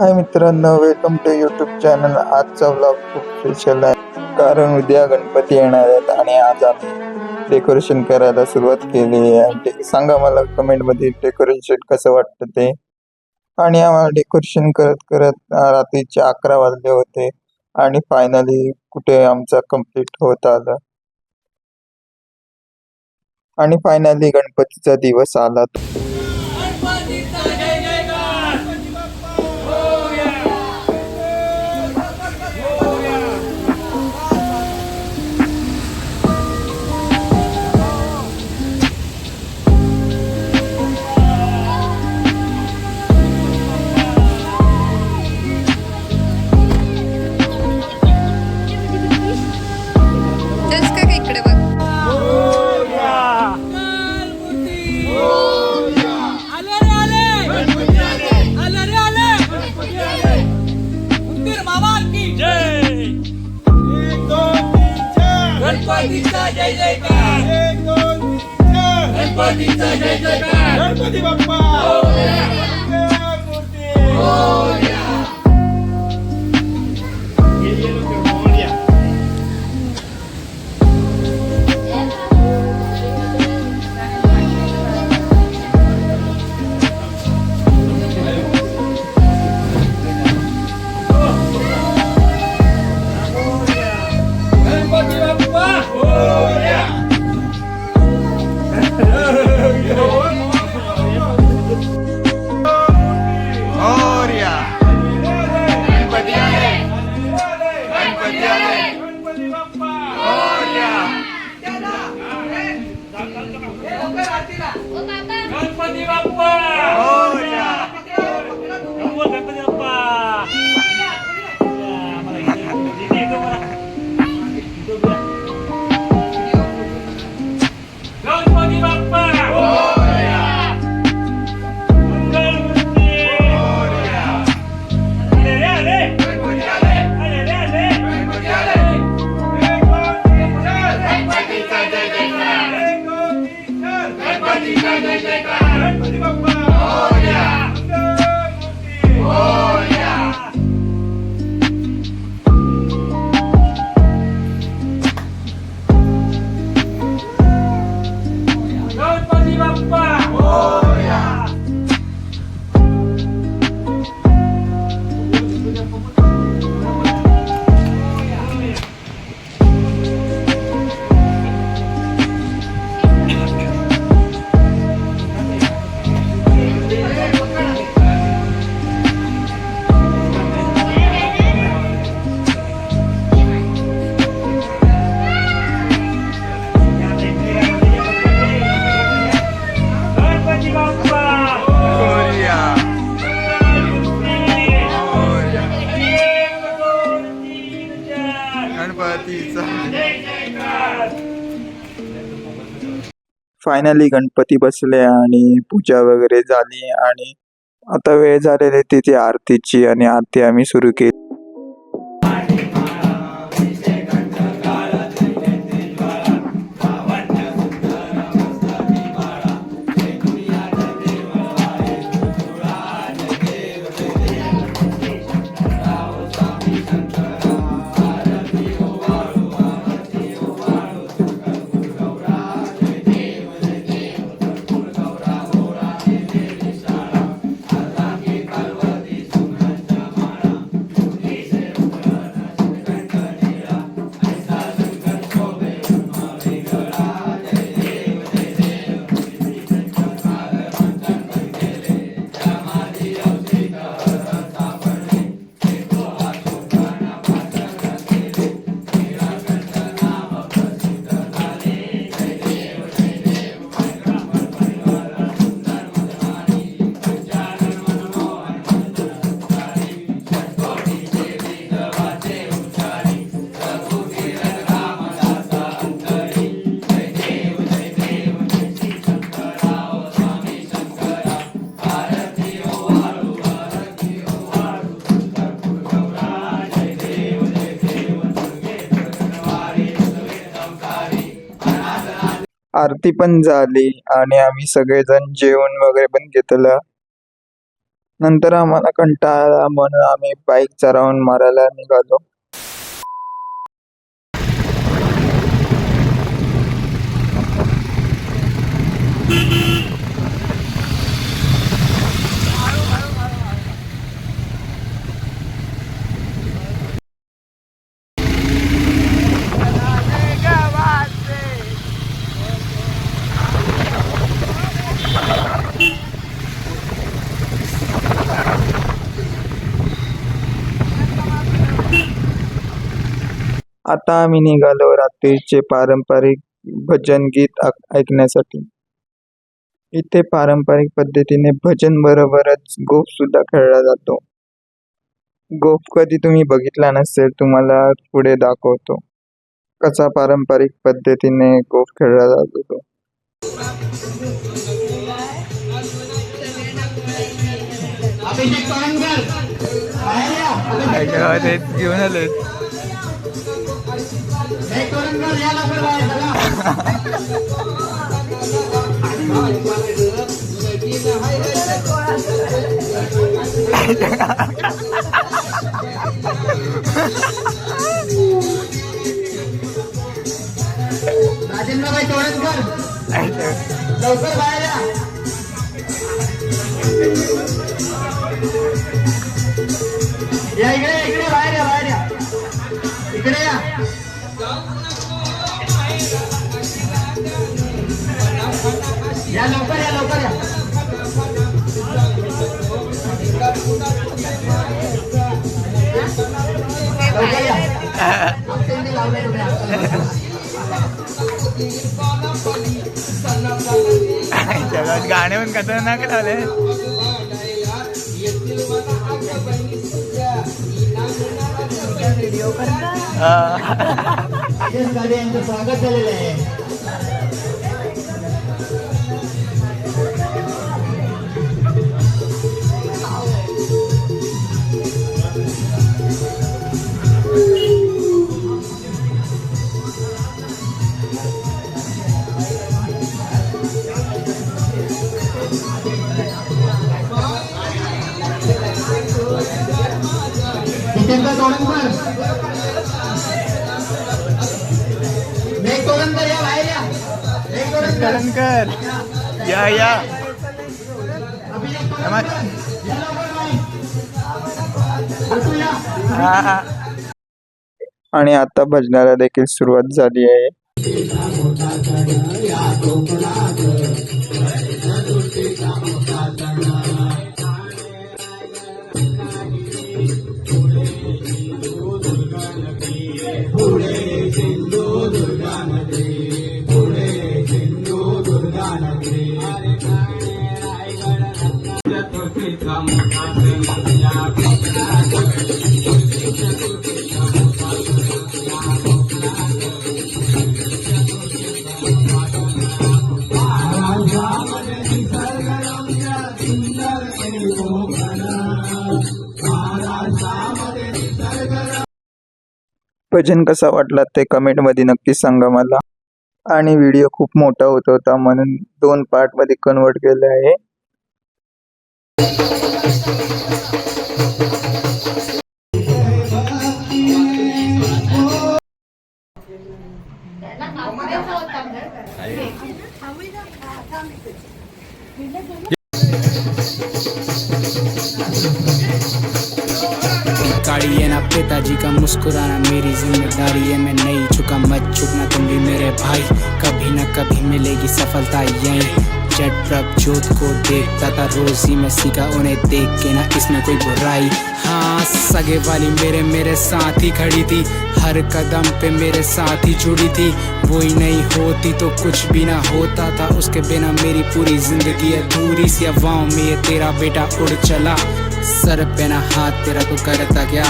हाय मित्रांनो, welcome to YouTube channel. आजचा vlog खूप स्पेशल आहे कारण उद्या गणपती येणार आहेत आणि आज आम्ही डेकोरेशन करायला सुरुवात केली आहे. सांगा मला कमेंटमध्ये डेकोरेशन कसं वाटतं ते. आणि आम्हाला डेकोरेशन करत करत रात्रीचे 11 वाजले होते आणि फायनली कुठे आमचा कंप्लीट होत आलं आणि फायनली गणपतीचा दिवस आला. इकडे बघ. गणपतीचा जय जयकार, गणपतीचा जय जयकार, गणपती बाप्पा गणपती बाप्पा मोरया. गणपती बाप्पा गणपती बाप्पा मोरया. मंगलमूर्ती मोरया. आले रे आले, गणपती आले, आले रे आले, गणपती आले. गणपतीचा जय जयकार, गणपतीचा जय जयकार, गणपती बाप्पा मोरया. मंगलमूर्ती मोरया. गणपती बाप्पा मोरया. गणपती बाप्पा मोरया. गणपतीचा जय जयकार. फायनली गणपती बसले आणि पूजा वगैरे झाली आणि आता वेळ झालेली तिथे आरतीची आणि आरती आम्ही सुरू केली. आरती पण झाली आणि आम्ही सगळेजण जेवण वगैरे पण घेतलं. नंतर आम्हाला कंटाळा आला म्हणून आम्ही बाईकचा राऊंड मारायला निघालो. आता आम्ही निघालो रात्रीचे पारंपरिक भजन गीत ऐकण्यासाठी. इथे पारंपरिक पद्धतीने भजन बरोबरच गोफ सुद्धा खेळला जातो. गोफ कधी तुम्ही बघितला नसेल, तुम्हाला पुढे दाखवतो कसा पारंपरिक पद्धतीने गोफ खेळला जातो तो. घेऊन आलो. राजेंद्रभाई तोडणकर लवकर बाहेर या. इकडे बाहेर या इकडे या. या लवकर या. जगात गाणे पण खतरनाक लावले. यांचं स्वागत झालेलं आहे. तोडणकर या. आणि आता भजनाला देखील सुरुवात झाली आहे. भजन कसा वाटला ते कमेंट मध्ये नक्की सांगा मला. आणि व्हिडिओ खूप मोठा होत होता म्हणून 2 पार्ट मध्ये कन्वर्ट केले आहे. गाड़ी है ना पिताजी का मुस्कुराना मेरी जिम्मेदारी है. मैं नहीं झुका मत झुकना तुम भी मेरे भाई. कभी न कभी मिलेगी सफलता यहीं. जट प्रभजोत को देखता था रोज ही मैं सीखा उन्हें देख के ना इसमें कोई बुराई. हाँ सगे वाली मेरे साथ ही खड़ी थी. हर कदम पे मेरे साथ ही जुड़ी थी. वही नहीं होती तो कुछ भी ना होता था. उसके बिना मेरी पूरी जिंदगी अधूरी सी. हवाओं में ये तेरा बेटा उड़ चला. सर पे ना हाथ तेरा तो करता क्या.